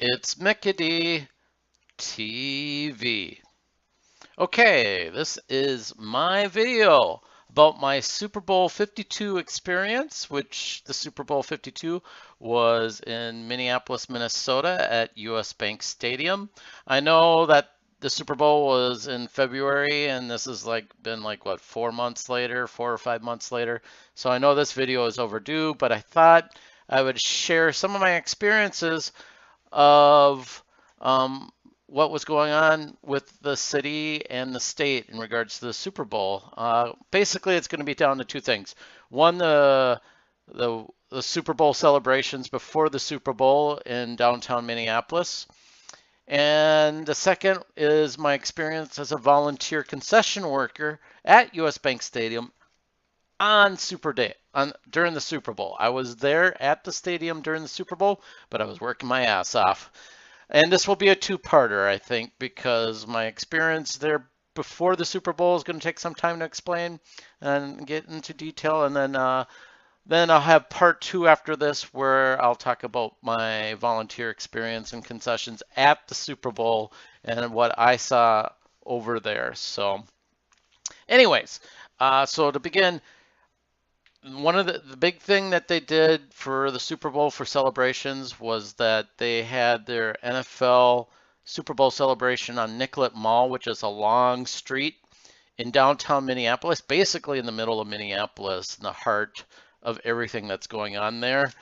It's Mickey TV. Okay, this is my video about my Super Bowl 52 experience, which the Super Bowl 52 was in Minneapolis, Minnesota at US Bank Stadium. I know that the Super Bowl was in February and this has been what, 4 months later, 4 or 5 months later. So I know this video is overdue, but I thought I would share some of my experiences of um, what was going on with the city and the state in regards to the Super Bowl. Basically, it's going to be down to two things. One, the Super Bowl celebrations before the Super Bowl in downtown Minneapolis. And the second is my experience as a volunteer concession worker at US Bank Stadium on Super Day, during the Super Bowl. I was there at the stadium during the Super Bowl, but I was working my ass off. And this will be a two-parter, I think, because my experience there before the Super Bowl is going to take some time to explain and get into detail, and then I'll have part two after this where I'll talk about my volunteer experience and concessions at the Super Bowl and what I saw over there. So, anyways, so to begin, one of the big thing that they did for the Super Bowl for celebrations was that they had their NFL Super Bowl celebration on Nicollet Mall, which is a long street in downtown Minneapolis, basically in the middle of Minneapolis, in the heart of everything that's going on there,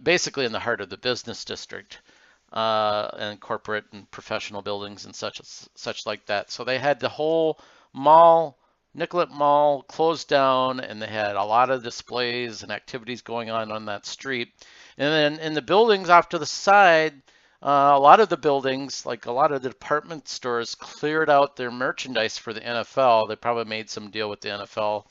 basically in the heart of the business district, and corporate and professional buildings and such like that. So they had the whole mall, Nicollet Mall, closed down, and they had a lot of displays and activities going on that street. And then in the buildings off to the side, a lot of the buildings, like a lot of the department stores, cleared out their merchandise for the NFL. They probably made some deal with the NFL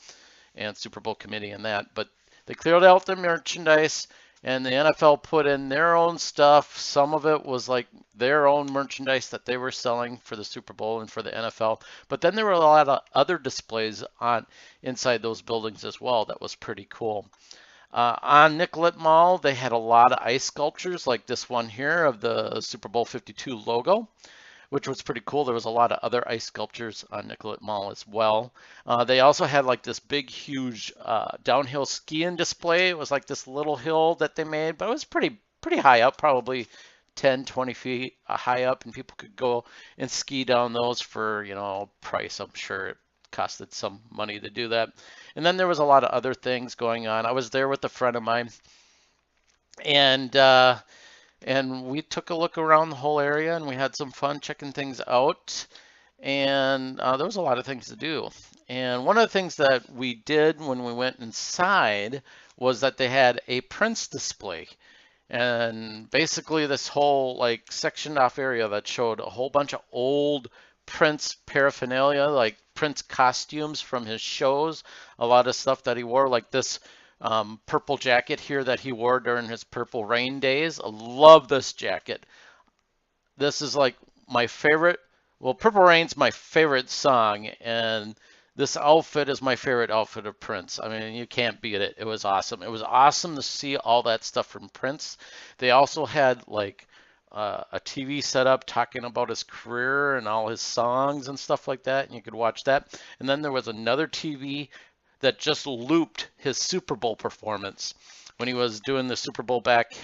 and Super Bowl committee and that, but they cleared out their merchandise and the NFL put in their own stuff. Some of it was like their own merchandise that they were selling for the Super Bowl and for the NFL. But then there were a lot of other displays on inside those buildings as well. That was pretty cool. On Nicollet Mall, they had a lot of ice sculptures like this one here of the Super Bowl 52 logo, which was pretty cool. There was a lot of other ice sculptures on Nicollet Mall as well. They also had like this big, huge downhill skiing display. It was like this little hill that they made, but it was pretty high up, probably 10, 20 feet high up, and people could go and ski down those for, price. I'm sure it costed some money to do that. And then there was a lot of other things going on. I was there with a friend of mine, and we took a look around the whole area and we had some fun checking things out. And there was a lot of things to do. And one of the things that we did when we went inside was that they had a Prince display. And basically this whole like sectioned off area that showed a whole bunch of old Prince paraphernalia, like Prince costumes from his shows, a lot of stuff that he wore, like this purple jacket here that he wore during his Purple Rain days. I love this jacket. This is like my favorite. Well, Purple Rain's my favorite song, and this outfit is my favorite outfit of Prince. I mean, you can't beat it. It was awesome. It was awesome to see all that stuff from Prince. They also had like a TV set up talking about his career and all his songs and stuff like that, and you could watch that. And then there was another TV that just looped his Super Bowl performance when he was doing the Super Bowl back, I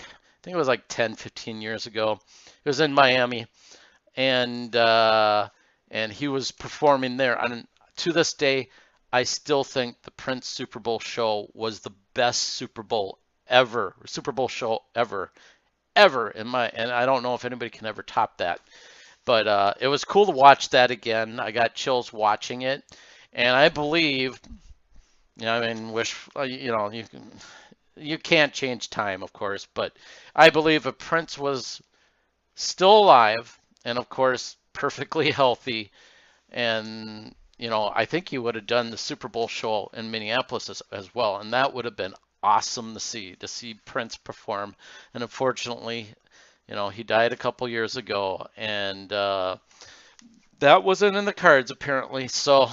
think it was like 10, 15 years ago. It was in Miami, and he was performing there. And to this day, I still think the Prince Super Bowl show was the best Super Bowl ever, Super Bowl show ever and I don't know if anybody can ever top that. But it was cool to watch that again. I got chills watching it, and I believe, I mean, you can't change time, of course, but I believe if Prince was still alive and, of course, perfectly healthy, and I think he would have done the Super Bowl show in Minneapolis as well, and that would have been awesome to see Prince perform. And unfortunately, he died a couple years ago, and that wasn't in the cards apparently. So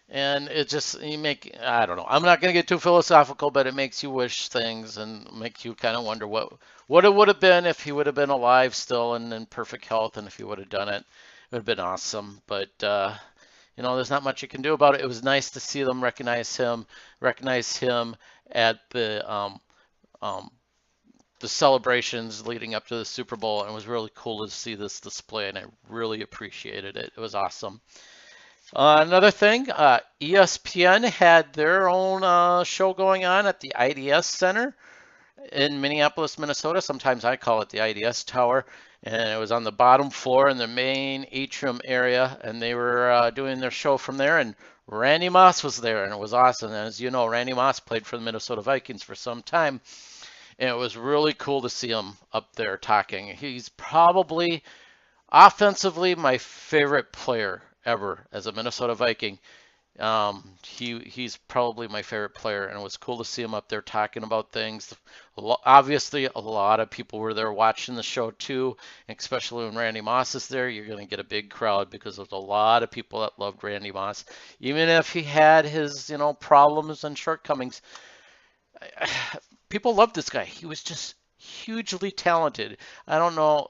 And it just, I don't know. I'm not going to get too philosophical, but it makes you wish things and makes you kind of wonder what it would have been if he would have been alive still and in perfect health, and if he would have done it. It would have been awesome. But there's not much you can do about it. It was nice to see them recognize him at um, the celebrations leading up to the Super Bowl, and it was really cool to see this display, and I really appreciated it. It was awesome. Another thing, ESPN had their own show going on at the IDS Center in Minneapolis, Minnesota. Sometimes I call it the IDS Tower. And it was on the bottom floor in the main atrium area. And they were doing their show from there. And Randy Moss was there, and it was awesome. And as you know, Randy Moss played for the Minnesota Vikings for some time. And it was really cool to see him up there talking. He's probably offensively my favorite player ever as a Minnesota Viking. He's probably my favorite player, and it was cool to see him up there talking about things. Obviously, a lot of people were there watching the show too, especially when Randy Moss is there. You're going to get a big crowd because there's a lot of people that loved Randy Moss, even if he had his problems and shortcomings. People loved this guy. He was just hugely talented. I don't know,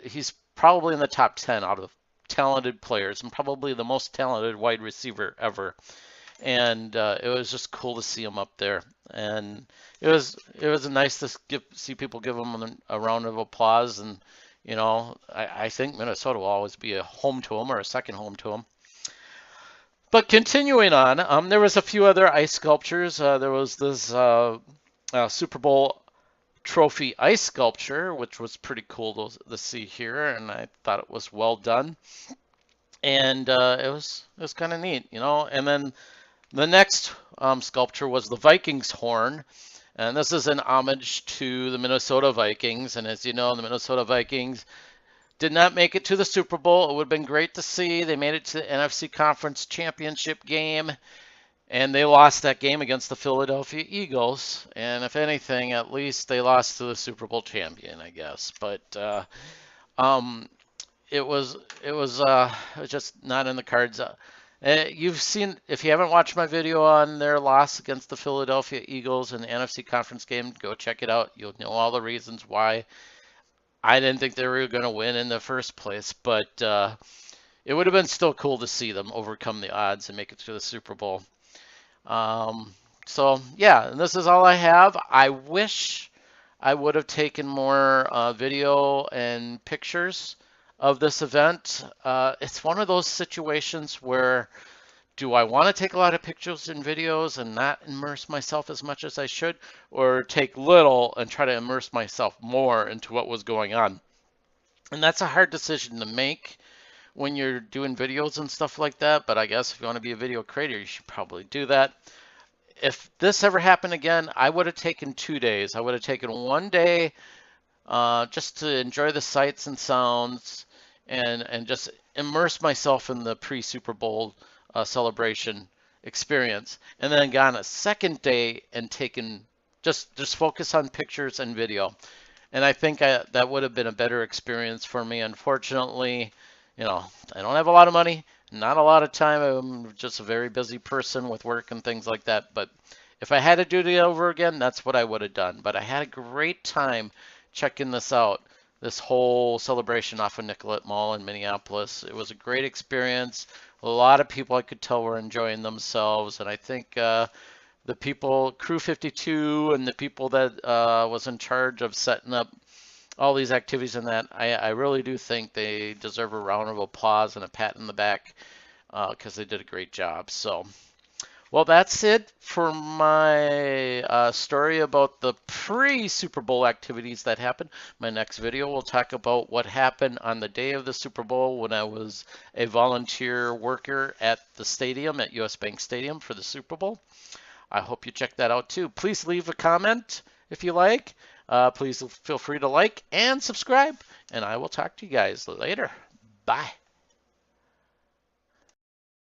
he's probably in the top 10 out of talented players and probably the most talented wide receiver ever. And it was just cool to see him up there. And it was nice to see people give him a round of applause. And I think Minnesota will always be a home to him or a second home to him. But continuing on, there was a few other ice sculptures. There was this Super Bowl trophy ice sculpture, which was pretty cool to see here, and I thought it was well done. And it was kind of neat. And then the next sculpture was the Vikings horn, and this is an homage to the Minnesota Vikings. And as you know, the Minnesota Vikings did not make it to the Super Bowl. It would have been great to see. They made it to the NFC Conference Championship game, and they lost that game against the Philadelphia Eagles. And if anything, at least they lost to the Super Bowl champion, I guess. But it was just not in the cards. You've seen, if you haven't watched my video on their loss against the Philadelphia Eagles in the NFC Conference game, go check it out. You'll know all the reasons why I didn't think they were going to win in the first place, but it would have been still cool to see them overcome the odds and make it to the Super Bowl. So yeah, and this is all I have. I wish I would have taken more video and pictures of this event. It's one of those situations where, do I want to take a lot of pictures and videos and not immerse myself as much as I should, or take little and try to immerse myself more into what was going on? And that's a hard decision to make when you're doing videos and stuff like that, but I guess if you want to be a video creator, you should probably do that. If this ever happened again, I would have taken 2 days. I would have taken 1 day just to enjoy the sights and sounds and just immerse myself in the pre-Super Bowl celebration experience, and then gone a second day and taken just focus on pictures and video. And I think that would have been a better experience for me. Unfortunately, I don't have a lot of money, not a lot of time. I'm just a very busy person with work and things like that. But if I had to do it over again, that's what I would have done. But I had a great time checking this out, this whole celebration off of Nicollet Mall in Minneapolis. It was a great experience. A lot of people, I could tell, were enjoying themselves. And I think the people, Crew 52 and the people that was in charge of setting up all these activities and that, I really do think they deserve a round of applause and a pat in the back because they did a great job. So, well, that's it for my story about the pre-Super Bowl activities that happened. My next video will talk about what happened on the day of the Super Bowl when I was a volunteer worker at the stadium, at US Bank Stadium for the Super Bowl. I hope you check that out too. Please leave a comment if you like. Please feel free to like and subscribe, and I will talk to you guys later. Bye.